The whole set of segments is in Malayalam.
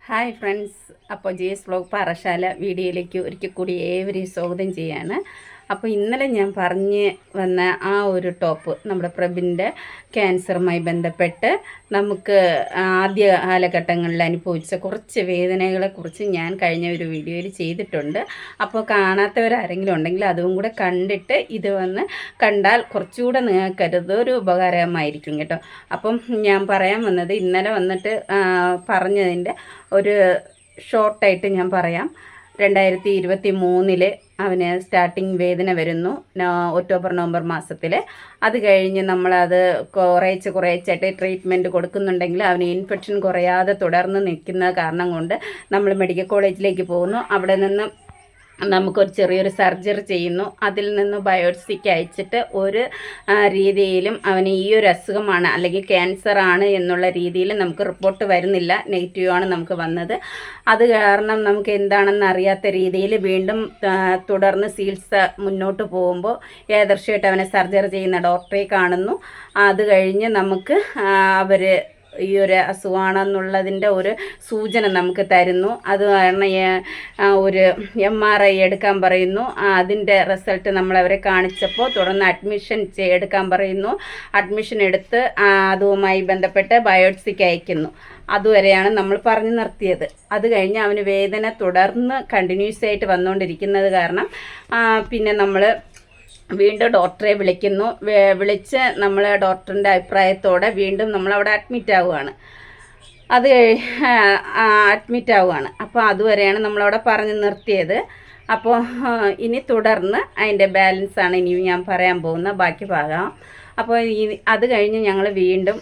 ഹായ് ഫ്രണ്ട്സ്, അപ്പോൾ JS വ്ലോഗ് പാറശാല വീഡിയോയിലേക്ക് ഒരിക്കൽ കൂടി ഏവരെയും സ്വാഗതം ചെയ്യാണ്. അപ്പോൾ ഇന്നലെ ഞാൻ പറഞ്ഞ് വന്ന ആ ഒരു ടോപ്പ് നമ്മുടെ പ്രബിൻ്റെ ക്യാൻസറുമായി ബന്ധപ്പെട്ട് നമുക്ക് ആദ്യ കാലഘട്ടങ്ങളിൽ അനുഭവിച്ച കുറച്ച് വേദനകളെക്കുറിച്ച് ഞാൻ കഴിഞ്ഞ ഒരു വീഡിയോയിൽ ചെയ്തിട്ടുണ്ട്. അപ്പോൾ കാണാത്തവരാരെങ്കിലും ഉണ്ടെങ്കിൽ അതും കൂടെ കണ്ടിട്ട് ഇത് വന്ന് കണ്ടാൽ കുറച്ചുകൂടെ നിങ്ങൾക്കരുത് ഒരു ഉപകാരമായിരിക്കും കേട്ടോ. അപ്പം ഞാൻ പറയാൻ വന്നത് ഇന്നലെ വന്നിട്ട് പറഞ്ഞതിൻ്റെ ഒരു ഷോർട്ടായിട്ട് ഞാൻ പറയാം. 2023 അവന് സ്റ്റാർട്ടിങ് വേദന വരുന്നു, ഒക്ടോബർ നവംബർ മാസത്തിൽ. അത് കഴിഞ്ഞ് നമ്മളത് കുറേച്ചായിട്ട് ട്രീറ്റ്മെൻറ്റ് കൊടുക്കുന്നുണ്ടെങ്കിൽ അവന് ഇൻഫെക്ഷൻ കുറയാതെ തുടർന്ന് നിൽക്കുന്ന കാരണം കൊണ്ട് നമ്മൾ മെഡിക്കൽ കോളേജിലേക്ക് പോകുന്നു. അവിടെ നിന്ന് നമുക്കൊരു ചെറിയൊരു സർജറി ചെയ്യുന്നു. അതിൽ നിന്ന് ബയോപ്സിക്ക് അയച്ചിട്ട് ഒരു രീതിയിലും അവന് ഈ ഒരു അസുഖമാണ് അല്ലെങ്കിൽ ക്യാൻസർ ആണ് എന്നുള്ള രീതിയിൽ നമുക്ക് റിപ്പോർട്ട് വരുന്നില്ല, നെഗറ്റീവാണ് നമുക്ക് വന്നത്. അത് കാരണം നമുക്ക് എന്താണെന്ന് അറിയാത്ത രീതിയിൽ വീണ്ടും തുടർന്ന് ചികിത്സ മുന്നോട്ട് പോകുമ്പോൾ ഏകദേശമായിട്ട് അവനെ സർജറി ചെയ്യുന്ന ഡോക്ടറെ കാണുന്നു. അത് കഴിഞ്ഞ് നമുക്ക് അവർ ഈ ഒരു അസുഖമാണെന്നുള്ളതിൻ്റെ ഒരു സൂചന നമുക്ക് തരുന്നു. അത് കാരണം ഒരു MRI എടുക്കാൻ പറയുന്നു. അതിൻ്റെ റിസൾട്ട് നമ്മളവരെ കാണിച്ചപ്പോൾ തുടർന്ന് അഡ്മിഷൻ എടുക്കാൻ പറയുന്നു. അഡ്മിഷൻ എടുത്ത് അതുമായി ബന്ധപ്പെട്ട് ബയോപ്സിക്ക് അയക്കുന്നു. അതുവരെയാണ് നമ്മൾ പറഞ്ഞു നിർത്തിയത്. അത് കഴിഞ്ഞ് അവന് വേദന തുടർന്ന് കണ്ടിന്യൂസ് ആയിട്ട് വന്നുകൊണ്ടിരിക്കുന്നത് കാരണം പിന്നെ നമ്മൾ വീണ്ടും ഡോക്ടറെ വിളിക്കുന്നു. വിളിച്ച് നമ്മൾ ഡോക്ടറിൻ്റെ അഭിപ്രായത്തോടെ വീണ്ടും നമ്മളവിടെ അഡ്മിറ്റ് ആവുകയാണ്. അപ്പോൾ അതുവരെയാണ് നമ്മളവിടെ പറഞ്ഞു നിർത്തിയത്. അപ്പോൾ ഇനി തുടർന്ന് അതിൻ്റെ ബാലൻസാണ് ഇനി ഞാൻ പറയാൻ പോകുന്ന ബാക്കി ഭാഗം. അപ്പോൾ അത് കഴിഞ്ഞ് ഞങ്ങൾ വീണ്ടും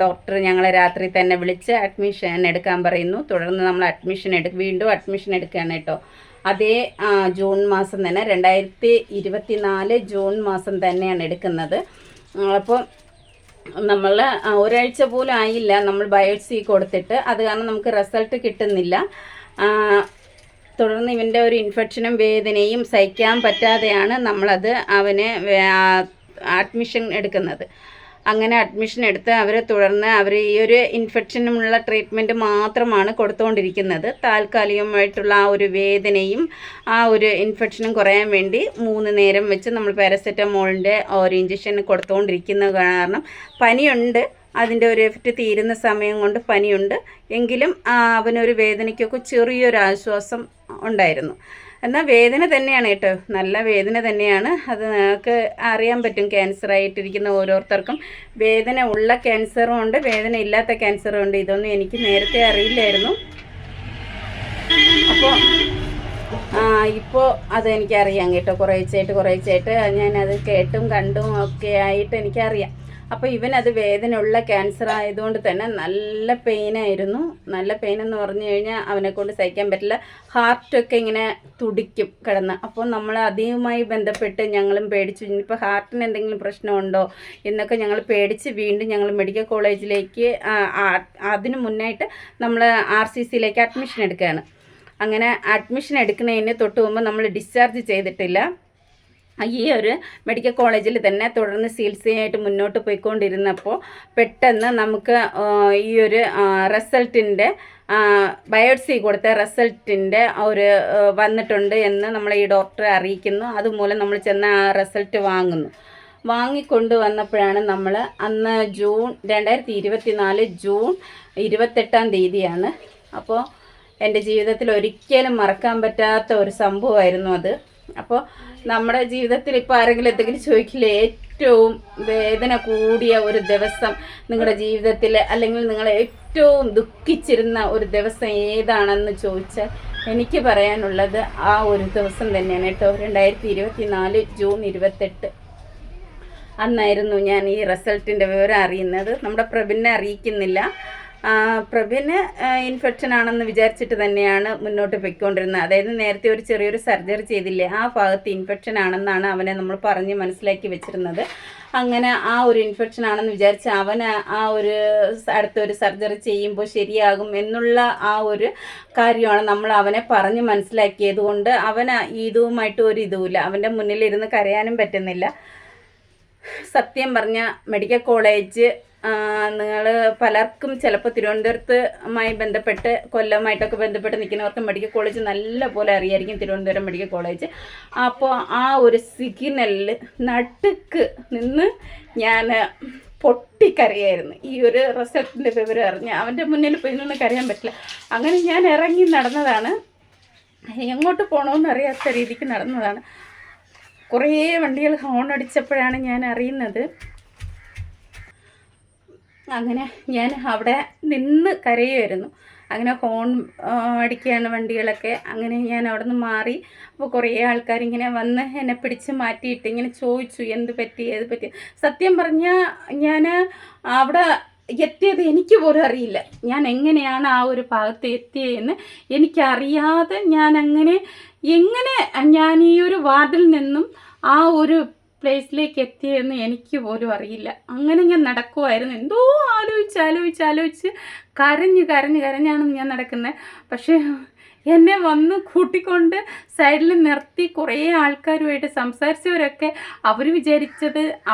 ഡോക്ടർ ഞങ്ങളെ രാത്രി തന്നെ വിളിച്ച് അഡ്മിഷൻ എടുക്കാൻ പറയുന്നു. തുടർന്ന് നമ്മൾ വീണ്ടും അഡ്മിഷൻ എടുക്കുകയാണ് കേട്ടോ. അതേ ജൂൺ മാസം തന്നെ 2024 ജൂൺ മാസം തന്നെയാണ് എടുക്കുന്നത്. അപ്പോൾ നമ്മൾ ഒരാഴ്ച പോലും ആയില്ല നമ്മൾ ബയോപ്സി കൊടുത്തിട്ട്. അത് കാരണം നമുക്ക് റിസൾട്ട് കിട്ടുന്നില്ല. തുടർന്ന് ഇവൻ്റെ ഒരു ഇൻഫെക്ഷനും വേദനയും സഹിക്കാൻ പറ്റാതെയാണ് നമ്മളത് അവനെ അഡ്മിഷൻ എടുക്കുന്നത്. അങ്ങനെ അഡ്മിഷൻ എടുത്ത് തുടർന്ന് ഈ ഒരു ഇൻഫെക്ഷനുള്ള ട്രീറ്റ്മെൻറ്റ് മാത്രമാണ് കൊടുത്തുകൊണ്ടിരിക്കുന്നത്. താൽക്കാലികമായിട്ടുള്ള ആ ഒരു വേദനയും ആ ഒരു ഇൻഫെക്ഷനും കുറയാൻ വേണ്ടി 3 നേരം വെച്ച് നമ്മൾ പാരസെറ്റമോളിൻ്റെ ഒരു ഇഞ്ചക്ഷൻ കൊടുത്തുകൊണ്ടിരിക്കുന്നത് കാരണം പനിയുണ്ട്. അതിൻ്റെ ഒരു എഫക്റ്റ് തീരുന്ന സമയം കൊണ്ട് പനിയുണ്ട്. എങ്കിലും അവനൊരു വേദനയ്ക്കൊക്കെ ചെറിയൊരു ആശ്വാസം ഉണ്ടായിരുന്നു. എന്നാൽ വേദന തന്നെയാണ് കേട്ടോ, നല്ല വേദന തന്നെയാണ്. അത് നിങ്ങൾക്ക് അറിയാൻ പറ്റും. ക്യാൻസറായിട്ടിരിക്കുന്ന ഓരോരുത്തർക്കും വേദന ഉള്ള ക്യാൻസറും ഉണ്ട്, വേദന ഇല്ലാത്ത ക്യാൻസറും ഉണ്ട്. ഇതൊന്നും എനിക്ക് നേരത്തെ അറിയില്ലായിരുന്നു. ഇപ്പോൾ അതെനിക്കറിയാം കേട്ടോ. കുറേച്ചായിട്ട് ഞാനത് കേട്ടും കണ്ടും ഒക്കെ ആയിട്ട് എനിക്കറിയാം. അപ്പോൾ ഇവനത് വേദനയുള്ള ക്യാൻസർ ആയതുകൊണ്ട് തന്നെ നല്ല പെയിനായിരുന്നു. നല്ല പെയിനെന്ന് പറഞ്ഞു കഴിഞ്ഞാൽ അവനെക്കൊണ്ട് സഹിക്കാൻ പറ്റില്ല. ഹാർട്ടൊക്കെ ഇങ്ങനെ തുടിക്കും കിടന്ന്. അപ്പോൾ നമ്മൾ അതുമായി ബന്ധപ്പെട്ട് ഞങ്ങളും പേടിച്ചു. ഇനിയിപ്പോൾ ഹാർട്ടിന് എന്തെങ്കിലും പ്രശ്നമുണ്ടോ എന്നൊക്കെ ഞങ്ങൾ പേടിച്ച് വീണ്ടും ഞങ്ങൾ മെഡിക്കൽ കോളേജിലേക്ക് അതിന് മുന്നായിട്ട് നമ്മൾ RCCയിലേക്ക് അഡ്മിഷൻ എടുക്കുകയാണ്. അങ്ങനെ അഡ്മിഷൻ എടുക്കുന്നതിന് തൊട്ട് മുമ്പ് നമ്മൾ ഡിസ്ചാർജ് ചെയ്തിട്ടില്ല. ഈ ഒരു മെഡിക്കൽ കോളേജിൽ തന്നെ തുടർന്ന് ചികിത്സയായിട്ട് മുന്നോട്ട് പോയിക്കൊണ്ടിരുന്നപ്പോൾ പെട്ടെന്ന് നമുക്ക് ഈ ഒരു റിസൾട്ടിൻ്റെ ബയോപ്സി കൊടുത്ത റിസൾട്ടിൻ്റെ ഒരു വന്നിട്ടുണ്ട് എന്ന് നമ്മളെ ഈ ഡോക്ടറെ അറിയിക്കുന്നു. അതുമൂലം നമ്മൾ ചെന്ന് ആ റിസൾട്ട് വാങ്ങിക്കൊണ്ട് വന്നപ്പോഴാണ് നമ്മൾ അന്ന് 2024 ജൂൺ 28-ാം തീയതിയാണ്. അപ്പോൾ എൻ്റെ ജീവിതത്തിൽ ഒരിക്കലും മറക്കാൻ പറ്റാത്ത ഒരു സംഭവമായിരുന്നു അത്. അപ്പോൾ നമ്മുടെ ജീവിതത്തിൽ ഇപ്പോൾ ആരെങ്കിലും എന്തെങ്കിലും ചോദിക്കില്ലേ, ഏറ്റവും വേദന കൂടിയ ഒരു ദിവസം നിങ്ങളുടെ ജീവിതത്തിൽ അല്ലെങ്കിൽ നിങ്ങൾ ഏറ്റവും ദുഃഖിച്ചിരുന്ന ഒരു ദിവസം ഏതാണെന്ന് ചോദിച്ചാൽ എനിക്ക് പറയാനുള്ളത് ആ ഒരു ദിവസം തന്നെയാണ് കേട്ടോ. 2024 ജൂൺ 28 അന്നായിരുന്നു ഞാൻ ഈ റിസൾട്ടിൻ്റെ വിവരം അറിയുന്നത്. നമ്മുടെ പ്രബിനെ അറിയിക്കുന്നില്ല. പ്രബിന് ഇൻഫെക്ഷൻ ആണെന്ന് വിചാരിച്ചിട്ട് തന്നെയാണ് മുന്നോട്ട് പോയിക്കൊണ്ടിരുന്നത്. അതായത് നേരത്തെ ഒരു ചെറിയൊരു സർജറി ചെയ്തില്ലേ, ആ ഭാഗത്ത് ഇൻഫെക്ഷൻ ആണെന്നാണ് അവനെ നമ്മൾ പറഞ്ഞ് മനസ്സിലാക്കി വെച്ചിരുന്നത്. അങ്ങനെ ആ ഒരു ഇൻഫെക്ഷൻ ആണെന്ന് വിചാരിച്ച് അവന് ആ ഒരു അടുത്തൊരു സർജറി ചെയ്യുമ്പോൾ ശരിയാകും എന്നുള്ള ആ ഒരു കാര്യമാണ് നമ്മൾ അവനെ പറഞ്ഞ് മനസ്സിലാക്കിയത് കൊണ്ട് അവന് ഇതുമായിട്ട് ഒരു ഇതുമില്ല. അവൻ്റെ മുന്നിലിരുന്ന് കരയാനും പറ്റുന്നില്ല. സത്യം പറഞ്ഞ മെഡിക്കൽ കോളേജ് നിങ്ങൾ പലർക്കും ചിലപ്പോൾ തിരുവനന്തപുരത്തുമായി ബന്ധപ്പെട്ട് കൊല്ലമായിട്ടൊക്കെ ബന്ധപ്പെട്ട് നിൽക്കുന്നവർക്ക് മെഡിക്കൽ കോളേജ് നല്ല പോലെ അറിയായിരിക്കും, തിരുവനന്തപുരം മെഡിക്കൽ കോളേജ്. അപ്പോൾ ആ ഒരു സിഗ്നലിൽ നടുക്ക് നിന്ന് ഞാൻ പൊട്ടിക്കരയായിരുന്നു. ഈ ഒരു റിസൾട്ടിൻ്റെ വിവരം അറിഞ്ഞ് അവൻ്റെ മുന്നിൽ പോയി നിന്ന് കരയാൻ പറ്റില്ല. അങ്ങനെ ഞാൻ ഇറങ്ങി നടന്നതാണ്, എങ്ങോട്ട് പോകണമെന്ന് അറിയാത്ത രീതിക്ക് നടന്നതാണ്. കുറേ വണ്ടികൾ ഹോൺ അടിച്ചപ്പോഴാണ് ഞാൻ അറിയുന്നത്. അങ്ങനെ ഞാൻ അവിടെ നിന്ന് കരയുമായിരുന്നു. അങ്ങനെ ഹോൺ അടിക്കുകയാണ് വണ്ടികളൊക്കെ. അങ്ങനെ ഞാൻ അവിടെ നിന്ന് മാറി. അപ്പോൾ കുറേ ആൾക്കാരിങ്ങനെ വന്ന് എന്നെ പിടിച്ച് മാറ്റിയിട്ട് ഇങ്ങനെ ചോദിച്ചു എന്ത് പറ്റി ഏത് പറ്റി. സത്യം പറഞ്ഞാൽ ഞാൻ അവിടെ എത്തിയത് എനിക്ക് പോലും അറിയില്ല. ഞാൻ എങ്ങനെയാണ് ആ ഒരു ഭാഗത്ത് എത്തിയതെന്ന് എനിക്കറിയാതെ ഞാൻ എങ്ങനെ ഞാൻ ഈ ഒരു വാർഡിൽ നിന്നും ആ ഒരു പ്ലേസിലേക്ക് എത്തിയെന്ന് എനിക്ക് പോലും അറിയില്ല. അങ്ങനെ ഞാൻ നടക്കുമായിരുന്നു. എന്തോ ആലോചിച്ച് കരഞ്ഞാണ് ഞാൻ നടക്കുന്നത്. പക്ഷേ എന്നെ വന്ന് കൂട്ടിക്കൊണ്ട് സൈഡിൽ നിർത്തി കുറേ ആൾക്കാരുമായിട്ട് സംസാരിച്ചവരൊക്കെ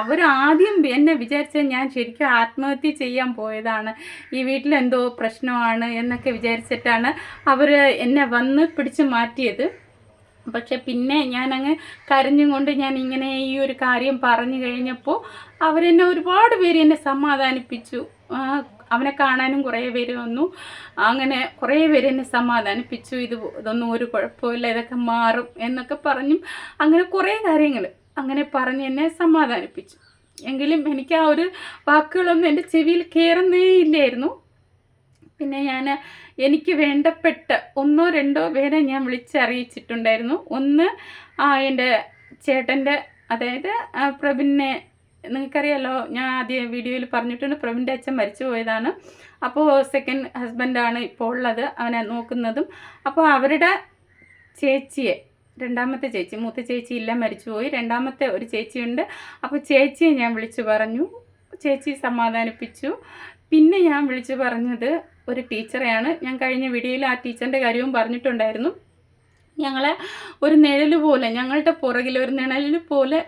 അവരാദ്യം എന്നെ വിചാരിച്ചത് ഞാൻ ശരിക്കും ആത്മഹത്യ ചെയ്യാൻ പോയതാണ്, ഈ വീട്ടിലെന്തോ പ്രശ്നമാണ് എന്നൊക്കെ വിചാരിച്ചിട്ടാണ് അവർ എന്നെ വന്ന് പിടിച്ച് മാറ്റിയത്. പക്ഷെ പിന്നെ ഞാനങ്ങ് കരഞ്ഞും കൊണ്ട് ഞാൻ ഇങ്ങനെ ഈ ഒരു കാര്യം പറഞ്ഞു കഴിഞ്ഞപ്പോൾ അവരെന്നെ ഒരുപാട് പേര് എന്നെ സമാധാനിപ്പിച്ചു. അവനെ കാണാനും കുറേ പേര് വന്നു. അങ്ങനെ കുറേ പേര് എന്നെ സമാധാനിപ്പിച്ചു. ഇതൊന്നും ഒരു കുഴപ്പമില്ല, ഇതൊക്കെ മാറും എന്നൊക്കെ പറഞ്ഞും അങ്ങനെ കുറേ കാര്യങ്ങൾ അങ്ങനെ പറഞ്ഞ് എന്നെ സമാധാനിപ്പിച്ചു. എങ്കിലും എനിക്ക് ആ ഒരു വാക്കുകളൊന്നും എൻ്റെ ചെവിയിൽ കയറുന്നേ ഇല്ലായിരുന്നു. പിന്നെ എനിക്ക് വേണ്ടപ്പെട്ട 1-2 പേരെ ഞാൻ വിളിച്ചറിയിച്ചിട്ടുണ്ടായിരുന്നു. ഒന്ന് എൻ്റെ ചേട്ടൻ്റെ, അതായത് പ്രബിനെ നിങ്ങൾക്കറിയാലോ, ഞാൻ ആദ്യം വീഡിയോയിൽ പറഞ്ഞിട്ടുണ്ട്, പ്രബിൻ്റെ അച്ഛൻ മരിച്ചു പോയതാണ്. അപ്പോൾ സെക്കൻഡ് ഹസ്ബൻഡാണ് ഇപ്പോൾ ഉള്ളത്, അവനെ നോക്കുന്നതും. അപ്പോൾ അവരുടെ ചേച്ചിയെ, രണ്ടാമത്തെ ചേച്ചി, മൂത്ത ചേച്ചി ഇല്ല, മരിച്ചുപോയി. രണ്ടാമത്തെ ഒരു ചേച്ചിയുണ്ട്. അപ്പോൾ ചേച്ചിയെ ഞാൻ വിളിച്ചു പറഞ്ഞു, ചേച്ചി സമാധാനിപ്പിച്ചു. പിന്നെ ഞാൻ വിളിച്ചു പറഞ്ഞത് ഒരു ടീച്ചറെയാണ്. ഞാൻ കഴിഞ്ഞ വീഡിയോയിൽ ആ ടീച്ചറിൻ്റെ കാര്യവും പറഞ്ഞിട്ടുണ്ടായിരുന്നു. ഞങ്ങളെ ഒരു നിഴൽ പോലെ, ഞങ്ങളുടെ പുറകിൽ ഒരു നിഴൽ പോലെ,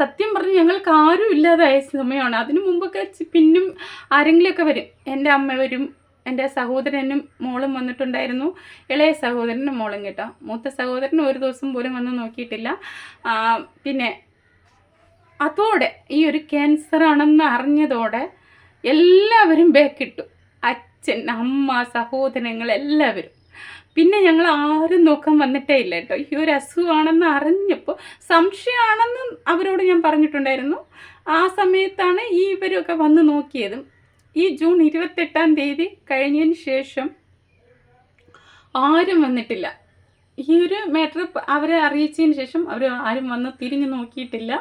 സത്യം പറഞ്ഞ് ഞങ്ങൾക്ക് ആരും ഇല്ലാതായ സമയമാണ്. അതിനു മുമ്പൊക്കെ പിന്നും ആരെങ്കിലുമൊക്കെ വരും. എൻ്റെ അമ്മ വരും, എൻ്റെ സഹോദരനും മോളും വന്നിട്ടുണ്ടായിരുന്നു, ഇളയ സഹോദരനും മോളും കേട്ടോ. മൂത്ത സഹോദരനും ഒരു ദിവസം പോലും വന്ന് നോക്കിയിട്ടില്ല. പിന്നെ അതോടെ ഈ ഒരു ക്യാൻസറാണെന്ന് അറിഞ്ഞതോടെ എല്ലാവരും ബേക്കിട്ടു. അച്ഛൻ, അമ്മ, സഹോദരങ്ങൾ എല്ലാവരും. പിന്നെ ഞങ്ങൾ ആരും നോക്കാൻ വന്നിട്ടേ ഇല്ല കേട്ടോ. ഈ ഒരു അസുഖമാണെന്ന് അറിഞ്ഞപ്പോൾ, സംശയമാണെന്ന് അവരോട് ഞാൻ പറഞ്ഞിട്ടുണ്ടായിരുന്നു. ആ സമയത്താണ് ഇവരൊക്കെ വന്ന് നോക്കിയതും. ഈ ജൂൺ 28-ാം തീയതി കഴിഞ്ഞതിന് ശേഷം ആരും വന്നിട്ടില്ല. ഈ ഒരു മാറ്റർ അവരെ അറിയിച്ചതിന് ശേഷം അവർ ആരും വന്ന് തിരിഞ്ഞു നോക്കിയിട്ടില്ല.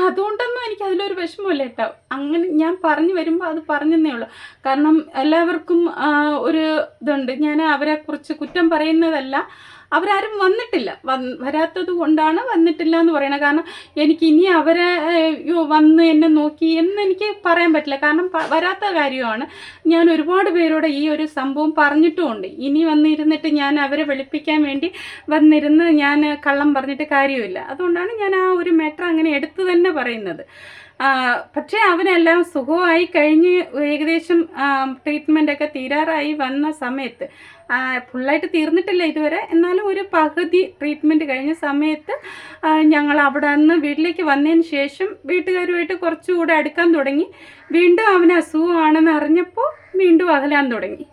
അതുകൊണ്ടൊന്നും എനിക്ക് അതിലൊരു വിഷമമില്ല കേട്ടോ. അങ്ങനെ ഞാൻ പറഞ്ഞു വരുമ്പോൾ അത് പറഞ്ഞതേ ഉള്ളൂ. കാരണം എല്ലാവർക്കും ഒരു ഇതുണ്ട്, ഞാൻ അവരെക്കുറിച്ച് കുറ്റം പറയുന്നതല്ല. അവരാരും വന്നിട്ടില്ല, വരാത്തത് കൊണ്ടാണ് വന്നിട്ടില്ല എന്ന് പറയണത്. കാരണം എനിക്ക് ഇനി അവരെ വന്ന് എന്നെ നോക്കി എന്നെനിക്ക് പറയാൻ പറ്റില്ല. കാരണം വരാത്ത കാര്യമാണ്. ഞാൻ ഒരുപാട് പേരോട് ഈ ഒരു സംഭവം പറഞ്ഞിട്ടുമുണ്ട്. ഇനി വന്നിരുന്നിട്ട് ഞാൻ അവരെ വെളുപ്പിക്കാൻ വേണ്ടി വന്നിരുന്ന് ഞാൻ കള്ളം പറഞ്ഞിട്ട് കാര്യമില്ല. അതുകൊണ്ടാണ് ഞാൻ ആ ഒരു മാറ്റർ അങ്ങനെ എടുത്തു തന്നെ പറയുന്നത്. പക്ഷേ അവനെല്ലാം സുഖമായി കഴിഞ്ഞ് ഏകദേശം ട്രീറ്റ്മെൻറ്റൊക്കെ തീരാറായി വന്ന സമയത്ത്, ഫുള്ളായിട്ട് തീർന്നിട്ടില്ല ഇതുവരെ, എന്നാലും ഒരു പകുതി ട്രീറ്റ്മെൻറ്റ് കഴിഞ്ഞ സമയത്ത് ഞങ്ങൾ അവിടെ നിന്ന് വീട്ടിലേക്ക് വന്നതിന് ശേഷം വീട്ടുകാരുമായിട്ട് കുറച്ചുകൂടെ അടുക്കാൻ തുടങ്ങി. വീണ്ടും അവന് അസുഖമാണെന്ന് അറിഞ്ഞപ്പോൾ വീണ്ടും അകലാൻ തുടങ്ങി.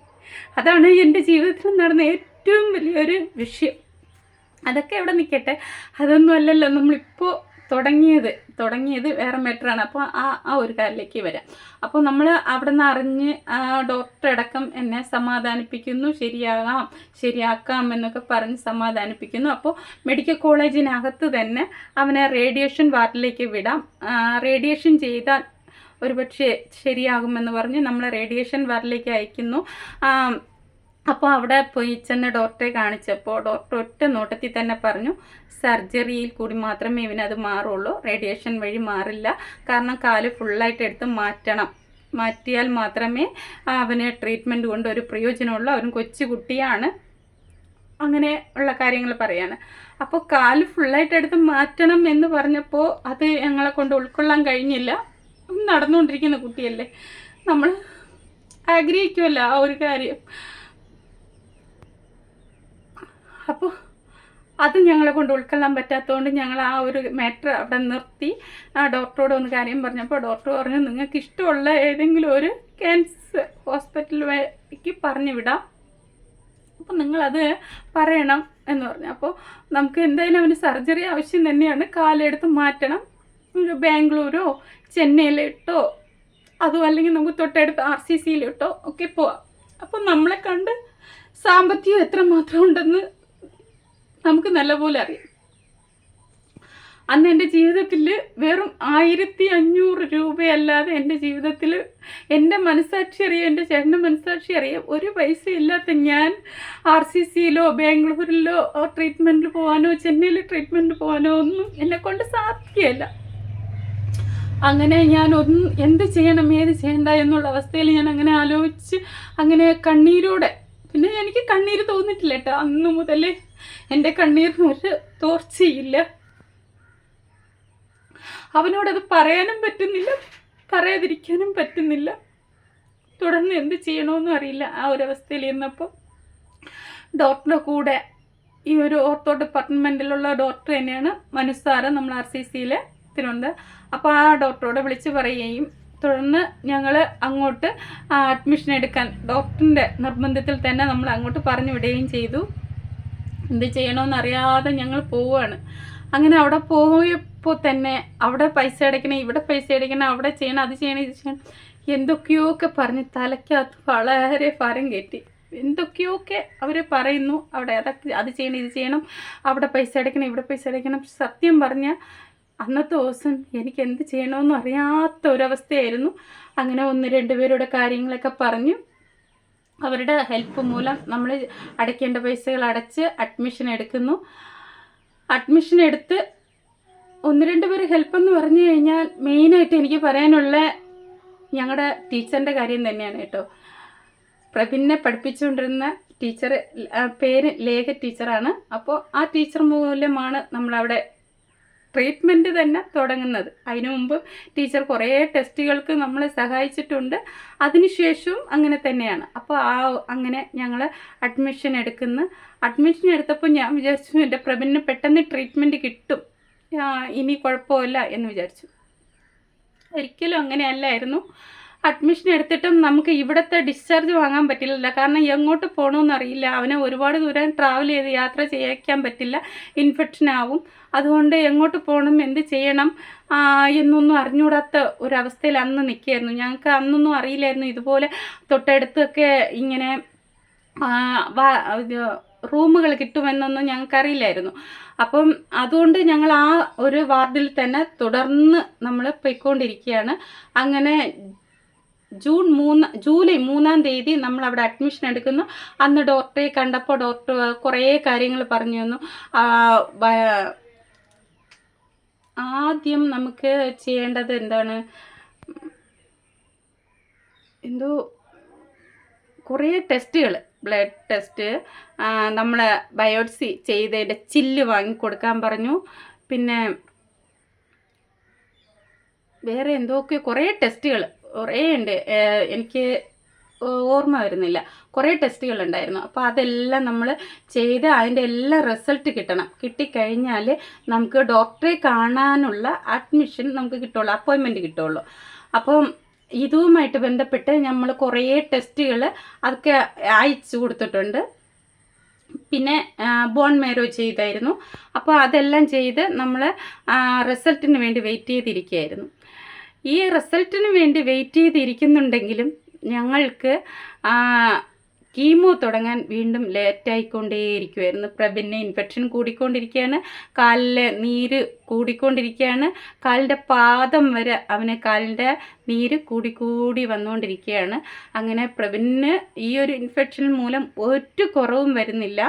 അതാണ് എൻ്റെ ജീവിതത്തിൽ നടന്ന ഏറ്റവും വലിയൊരു വിഷയം. അതൊക്കെ ഇവിടെ നിൽക്കട്ടെ, അതൊന്നും അല്ലല്ലോ നമ്മളിപ്പോൾ തുടങ്ങിയത് വേറെ മാറ്ററാണ്. അപ്പോൾ ആ ഒരു കാര്യത്തിലേക്ക് വരാം. അപ്പോൾ നമ്മൾ അവിടെ നിന്ന് അറിഞ്ഞ് ഡോക്ടർ അടക്കം എന്നെ സമാധാനിപ്പിക്കുന്നു, ശരിയാക്കാം എന്നൊക്കെ പറഞ്ഞ് സമാധാനിപ്പിക്കുന്നു. അപ്പോൾ മെഡിക്കൽ കോളേജിനകത്ത് തന്നെ അവനെ റേഡിയേഷൻ വാർഡിലേക്ക് വിടാം, റേഡിയേഷൻ ചെയ്താൽ ഒരുപക്ഷെ ശരിയാകുമെന്ന് പറഞ്ഞ് നമ്മളെ റേഡിയേഷൻ വാർഡിലേക്ക് അയക്കുന്നു. അപ്പോൾ അവിടെ പോയി ചെന്ന് ഡോക്ടറെ കാണിച്ചപ്പോൾ ഡോക്ടർ ഒറ്റ നോട്ടത്തിൽ തന്നെ പറഞ്ഞു, സർജറിയിൽ കൂടി മാത്രമേ ഇവനത് മാറുള്ളൂ, റേഡിയേഷൻ വഴി മാറില്ല. കാരണം കാല് ഫുള്ളായിട്ട് എടുത്ത് മാറ്റിയാൽ മാത്രമേ അവന് ട്രീറ്റ്മെൻറ്റ് കൊണ്ട് ഒരു പ്രയോജനമുള്ളൂ. അവൻ കൊച്ചു കുട്ടിയാണ്, അങ്ങനെ ഉള്ള കാര്യങ്ങൾ പറയാണ്. അപ്പോൾ കാല് ഫുള്ളായിട്ട് എടുത്ത് മാറ്റണം എന്ന് പറഞ്ഞപ്പോൾ അത് ഞങ്ങളെ കൊണ്ട് ഉൾക്കൊള്ളാൻ കഴിഞ്ഞില്ല. നടന്നുകൊണ്ടിരിക്കുന്ന കുട്ടിയല്ലേ, നമ്മൾ ആഗ്രഹിക്കുമല്ലോ ആ ഒരു കാര്യം. അപ്പോൾ അത് ഞങ്ങളെ കൊണ്ട് ഉൾക്കൊള്ളാൻ പറ്റാത്തതുകൊണ്ട് ഞങ്ങൾ ആ ഒരു മാറ്റർ അവിടെ നിർത്തി. ആ ഡോക്ടറോട് ഒന്ന് കാര്യം പറഞ്ഞപ്പോൾ ഡോക്ടർ പറഞ്ഞു, നിങ്ങൾക്ക് ഇഷ്ടമുള്ള ഏതെങ്കിലും ഒരു ക്യാൻസർ ഹോസ്പിറ്റലിലേക്ക് പറഞ്ഞു വിടാം, അപ്പോൾ നിങ്ങളത് പറയണം എന്ന് പറഞ്ഞു. അപ്പോൾ നമുക്ക് എന്തായാലും അവന് സർജറി ആവശ്യം തന്നെയാണ്, കാലെടുത്ത് മാറ്റണം. ഒരു ബാംഗ്ലൂരോ ചെന്നൈയിലിട്ടോ അതും അല്ലെങ്കിൽ നമുക്ക് തൊട്ടടുത്ത് RCCയിലിട്ടോ ഒക്കെ പോവാം. അപ്പോൾ നമ്മളെ കണ്ട് സാമ്പത്തികം എത്രമാത്രം ഉണ്ടെന്ന് നമുക്ക് നല്ലപോലെ അറിയാം. അന്ന് എൻ്റെ ജീവിതത്തിൽ വെറും 1500 രൂപയല്ലാതെ എൻ്റെ ജീവിതത്തിൽ എൻ്റെ മനസ്സാക്ഷി അറിയാം, എൻ്റെ ചേട്ടൻ്റെ മനസ്സാക്ഷി അറിയാം, ഒരു പൈസ ഇല്ലാത്ത ഞാൻ RCCയിലോ ബാംഗ്ലൂരിലോ ട്രീറ്റ്മെൻറ്റിൽ പോകാനോ ചെന്നൈയിൽ ട്രീറ്റ്മെൻറ്റിൽ പോകാനോ ഒന്നും എന്നെക്കൊണ്ട് സാധിക്കുകയില്ല. അങ്ങനെ ഞാൻ എന്ത് ചെയ്യണം ഏത് ചെയ്യണ്ട എന്നുള്ള അവസ്ഥയിൽ ഞാൻ അങ്ങനെ ആലോചിച്ച് അങ്ങനെ കണ്ണീരോടെ, പിന്നെ എനിക്ക് കണ്ണീര് തോന്നിട്ടില്ല കേട്ടോ, അന്ന് മുതലേ എൻ്റെ കണ്ണീരിന് ഒരു തോർച്ചയില്ല. അവനോടത് പറയാനും പറ്റുന്നില്ല, പറയാതിരിക്കാനും പറ്റുന്നില്ല. തുടർന്ന് എന്ത് ചെയ്യണമെന്നും അറിയില്ല. ആ ഒരവസ്ഥയിൽ ഇരുന്നപ്പോൾ ഡോക്ടറുടെ കൂടെ ഈ ഒരു ഓർത്തോ ഡിപ്പാർട്ട്മെൻറ്റിലുള്ള ഡോക്ടർ തന്നെയാണ് മനുസാറ്, നമ്മൾ RCCയിലെ തിരുവനന്തപുരം. അപ്പോൾ ആ ഡോക്ടറോട് വിളിച്ച് പറയുകയും തുടർന്ന് ഞങ്ങൾ അങ്ങോട്ട് അഡ്മിഷൻ എടുക്കാൻ ഡോക്ടറിൻ്റെ നിർബന്ധത്തിൽ തന്നെ നമ്മൾ അങ്ങോട്ട് പറഞ്ഞു വിടുകയും ചെയ്തു. എന്ത് ചെയ്യണമെന്നറിയാതെ ഞങ്ങൾ പോവുകയാണ്. അങ്ങനെ അവിടെ പോയപ്പോൾ തന്നെ അവിടെ പൈസ അടയ്ക്കണം, ഇവിടെ പൈസ അടയ്ക്കണം, അവിടെ ചെയ്യണം, അത് ചെയ്യണം, ഇത് ചെയ്യണം, എന്തൊക്കെയൊക്കെ പറഞ്ഞ് തലയ്ക്കകത്ത് വളരെ ഭാരം കയറ്റി. എന്തൊക്കെയൊക്കെ അവർ പറയുന്നു, അവിടെ അതൊക്കെ അത് ചെയ്യണം, ഇത് ചെയ്യണം, അവിടെ പൈസ അടയ്ക്കണം, ഇവിടെ പൈസ അടയ്ക്കണം. സത്യം പറഞ്ഞാൽ അന്നത്തെ ദിവസം എനിക്ക് എന്ത് ചെയ്യണമെന്നും അറിയാത്ത ഒരവസ്ഥയായിരുന്നു. അങ്ങനെ 1-2 പേരുടെ കാര്യങ്ങളൊക്കെ പറഞ്ഞു അവരുടെ ഹെൽപ്പ് മൂലം നമ്മൾ അടയ്ക്കേണ്ട പൈസകൾ അടച്ച് അഡ്മിഷൻ എടുക്കുന്നു. അഡ്മിഷൻ എടുത്ത് 1-2 പേര് ഹെൽപ്പെന്ന് പറഞ്ഞു കഴിഞ്ഞാൽ മെയിനായിട്ട് എനിക്ക് പറയാനുള്ള ഞങ്ങളുടെ ടീച്ചറിൻ്റെ കാര്യം തന്നെയാണ് കേട്ടോ. പ്രബിനെ പഠിപ്പിച്ചുകൊണ്ടിരുന്ന ടീച്ചർ, പേര് ലേഖ ടീച്ചറാണ്. അപ്പോൾ ആ ടീച്ചർ മൂലമാണ് നമ്മളവിടെ ട്രീറ്റ്മെൻറ്റ് തന്നെ തുടങ്ങുന്നത്. അതിനു മുമ്പ് ടീച്ചർ കുറേ ടെസ്റ്റുകൾക്ക് നമ്മളെ സഹായിച്ചിട്ടുണ്ട്. അതിനുശേഷവും അങ്ങനെ തന്നെയാണ്. അപ്പോൾ അങ്ങനെ ഞങ്ങൾ അഡ്മിഷൻ എടുക്കുന്നു. അഡ്മിഷൻ എടുത്തപ്പോൾ ഞാൻ വിചാരിച്ചു എൻ്റെ പ്രബിന് പെട്ടെന്ന് ട്രീറ്റ്മെൻറ്റ് കിട്ടും, ഇനി കുഴപ്പമില്ല എന്ന് വിചാരിച്ചു. ഒരിക്കലും അങ്ങനെയല്ലായിരുന്നു. അഡ്മിഷൻ എടുത്തിട്ടും നമുക്ക് ഇവിടുത്തെ ഡിസ്ചാർജ് വാങ്ങാൻ പറ്റില്ല. കാരണം എങ്ങോട്ട് പോകണമെന്ന് അറിയില്ല. അവനെ ഒരുപാട് ദൂരം ട്രാവൽ ചെയ്ത് യാത്ര ചെയ്യിക്കാൻ പറ്റില്ല, ഇൻഫെക്ഷൻ ആവും. അതുകൊണ്ട് എങ്ങോട്ട് പോകണം എന്ത് ചെയ്യണം എന്നൊന്നും അറിഞ്ഞുകൂടാത്ത ഒരവസ്ഥയിൽ അന്ന് നിൽക്കുകയായിരുന്നു. ഞങ്ങൾക്ക് അന്നൊന്നും അറിയില്ലായിരുന്നു ഇതുപോലെ തൊട്ടടുത്തൊക്കെ ഇങ്ങനെ റൂമുകൾ കിട്ടുമെന്നൊന്നും ഞങ്ങൾക്കറിയില്ലായിരുന്നു. അപ്പം അതുകൊണ്ട് ഞങ്ങൾ ആ ഒരു വാർഡിൽ തന്നെ തുടർന്ന് നമ്മൾ പോയിക്കൊണ്ടിരിക്കുകയാണ്. അങ്ങനെ ജൂലൈ 3-ാം തീയതി നമ്മൾ അവിടെ അഡ്മിഷൻ എടുക്കുന്നു. അന്ന് ഡോക്ടറെ കണ്ടപ്പോൾ ഡോക്ടർ കുറേ കാര്യങ്ങൾ പറഞ്ഞു തന്നു. ആദ്യം നമുക്ക് ചെയ്യേണ്ടത് എന്താണ്, കുറേ ടെസ്റ്റുകൾ, ബ്ലഡ് ടെസ്റ്റ്, നമ്മൾ ബയോപ്സി ചെയ്തതിൻ്റെ ചില്ല് വാങ്ങിക്കൊടുക്കാൻ പറഞ്ഞു. പിന്നെ വേറെ എന്തൊക്കെയോ കുറേ ടെസ്റ്റുകൾ കുറേ ഉണ്ട്, എനിക്ക് ഓർമ്മ വരുന്നില്ല. കുറേ ടെസ്റ്റുകൾ ഉണ്ടായിരുന്നു. അപ്പോൾ അതെല്ലാം നമ്മൾ ചെയ്ത് അതിൻ്റെ എല്ലാം റിസൾട്ട് കിട്ടണം. കിട്ടിക്കഴിഞ്ഞാൽ നമുക്ക് ഡോക്ടറെ കാണാനുള്ള അഡ്മിഷൻ നമുക്ക് കിട്ടുള്ളൂ, അപ്പോയിൻമെൻറ്റ് കിട്ടുള്ളൂ. അപ്പം ഇതുമായിട്ട് ബന്ധപ്പെട്ട് നമ്മൾ കുറേ ടെസ്റ്റുകൾ അതൊക്കെ അയച്ചു കൊടുത്തിട്ടുണ്ട്. പിന്നെ ബോൺ മേരോ ചെയ്തായിരുന്നു. അപ്പോൾ അതെല്ലാം ചെയ്ത് നമ്മൾ റിസൾട്ടിന് വേണ്ടി വെയിറ്റ് ചെയ്തിരിക്കുകയായിരുന്നു. ഈ റിസൾട്ടിന് വേണ്ടി വെയിറ്റ് ചെയ്തിരിക്കുന്നുണ്ടെങ്കിലും ഞങ്ങൾക്ക് കീമോ തുടങ്ങാൻ വീണ്ടും ലേറ്റായിക്കൊണ്ടേയിരിക്കുമായിരുന്നു. പ്രബിന് ഇൻഫെക്ഷൻ കൂടിക്കൊണ്ടിരിക്കുകയാണ്, കാലിലെ നീര് കൂടിക്കൊണ്ടിരിക്കുകയാണ്, കാലിൻ്റെ പാദം വരെ അവന് കാലിൻ്റെ നീര് കൂടി വന്നുകൊണ്ടിരിക്കുകയാണ്. അങ്ങനെ പ്രബിന് ഈ ഒരു ഇൻഫെക്ഷൻ മൂലം ഒരു കുറവും വരുന്നില്ല.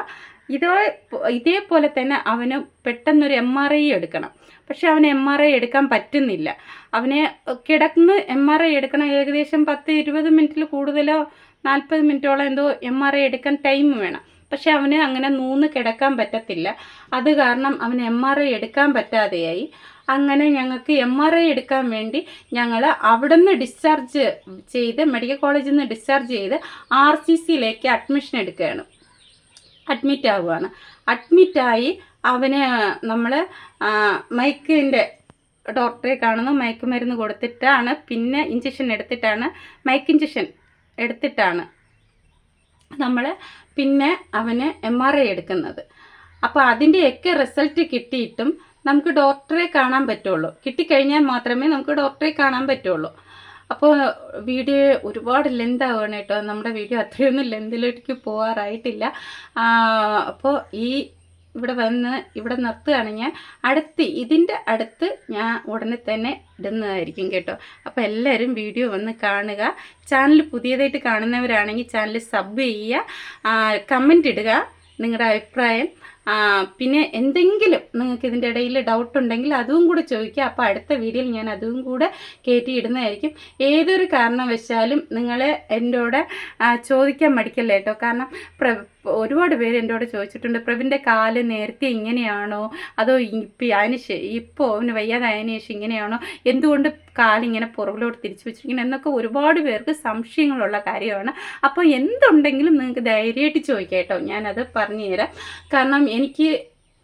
ഇതേപോലെ തന്നെ അവന് പെട്ടെന്നൊരു MRI എടുക്കണം. പക്ഷെ അവന് MRI എടുക്കാൻ പറ്റുന്നില്ല. അവനെ കിടന്ന് MRI എടുക്കണം. ഏകദേശം 10-20 മിനിറ്റിൽ കൂടുതലോ 40 മിനിറ്റോളം എന്തോ MRI എടുക്കാൻ ടൈം വേണം. പക്ഷെ അവന് അങ്ങനെ നൂന്ന് കിടക്കാൻ പറ്റത്തില്ല. അത് കാരണം അവന് MRI എടുക്കാൻ പറ്റാതെയായി. അങ്ങനെ ഞങ്ങൾക്ക് MRI എടുക്കാൻ വേണ്ടി ഞങ്ങൾ അവിടെ നിന്ന് ഡിസ്ചാർജ് ചെയ്ത്, മെഡിക്കൽ കോളേജിൽ നിന്ന് ഡിസ്ചാർജ് ചെയ്ത് RCCയിലേക്ക് അഡ്മിഷൻ എടുക്കുകയാണ്, അഡ്മിറ്റ് ആവുകയാണ്. അഡ്മിറ്റായി അവന് നമ്മൾ മയക്കിൻ്റെ ഡോക്ടറെ കാണുന്നു. മയക്കുമരുന്ന് കൊടുത്തിട്ടാണ്, പിന്നെ ഇഞ്ചക്ഷൻ എടുത്തിട്ടാണ്, മയക്ക് ഇഞ്ചക്ഷൻ എടുത്തിട്ടാണ് നമ്മൾ പിന്നെ അവന് MRI എടുക്കുന്നത്. അപ്പോൾ അതിൻ്റെയൊക്കെ റിസൾട്ട് കിട്ടിയിട്ടും നമുക്ക് ഡോക്ടറെ കാണാൻ പറ്റുള്ളൂ. കിട്ടിക്കഴിഞ്ഞാൽ മാത്രമേ നമുക്ക് ഡോക്ടറെ കാണാൻ പറ്റുള്ളൂ. അപ്പോൾ വീഡിയോ ഒരുപാട് ലെന്ത് ആവുകയാണ് കേട്ടോ. നമ്മുടെ വീഡിയോ അത്രയൊന്നും ലെന്തിലേക്ക് പോകാറായിട്ടില്ല. അപ്പോൾ ഇവിടെ നിർത്തുകയാണ് ഞാൻ. ഇതിൻ്റെ അടുത്ത് ഞാൻ ഉടനെ തന്നെ ഇടുന്നതായിരിക്കും കേട്ടോ. അപ്പോൾ എല്ലാവരും വീഡിയോ വന്ന് കാണുക. ചാനൽ പുതിയതായിട്ട് കാണുന്നവരാണെങ്കിൽ ചാനൽ സബ് ചെയ്യുക, കമൻ്റ് ഇടുക നിങ്ങളുടെ അഭിപ്രായം. പിന്നെ എന്തെങ്കിലും നിങ്ങൾക്ക് ഇതിൻ്റെ ഇടയിൽ ഡൗട്ട് ഉണ്ടെങ്കിൽ അതും കൂടെ ചോദിക്കുക. അപ്പോൾ അടുത്ത വീഡിയോയിൽ ഞാൻ അതും കൂടെ കയറ്റിയിടുന്നതായിരിക്കും. ഏതൊരു കാരണവശാലും നിങ്ങൾ എന്നോട് ചോദിക്കാൻ മടിക്കല്ലേ കേട്ടോ. കാരണം ഒരുപാട് പേര് എന്നോട് ചോദിച്ചിട്ടുണ്ട്, പ്രവിൻ്റെ കാല് നേരത്തെ ഇങ്ങനെയാണോ, അതോ ഇപ്പോൾ അവന് വയ്യാതായതിനു ശേഷം ഇങ്ങനെയാണോ, എന്തുകൊണ്ട് കാലിങ്ങനെ പുറകിലോട്ട് തിരിച്ചു വെച്ചിരിക്കണം എന്നൊക്കെ ഒരുപാട് പേർക്ക് സംശയങ്ങളുള്ള കാര്യമാണ്. അപ്പോൾ എന്തുണ്ടെങ്കിലും നിങ്ങൾക്ക് ധൈര്യമായിട്ട് ചോദിക്കാം കേട്ടോ, ഞാനത് പറഞ്ഞു തരാം. കാരണം എനിക്ക്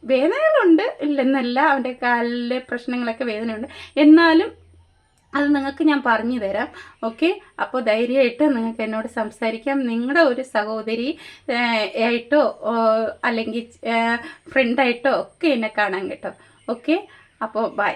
വേദനകളുണ്ട്, ഇല്ലെന്നല്ല, അവൻ്റെ കാലിലെ പ്രശ്നങ്ങളൊക്കെ വേദനയുണ്ട്, എന്നാലും അത് നിങ്ങൾക്ക് ഞാൻ പറഞ്ഞു തരാം. ഓക്കെ, അപ്പോൾ ധൈര്യമായിട്ട് നിങ്ങൾക്ക് എന്നോട് സംസാരിക്കാം. നിങ്ങളുടെ ഒരു സഹോദരി ആയിട്ടോ അല്ലെങ്കിൽ ഫ്രണ്ടായിട്ടോ ഒക്കെ എന്നെ കാണാൻ കേട്ടോ. ഓക്കെ, അപ്പോൾ ബൈ.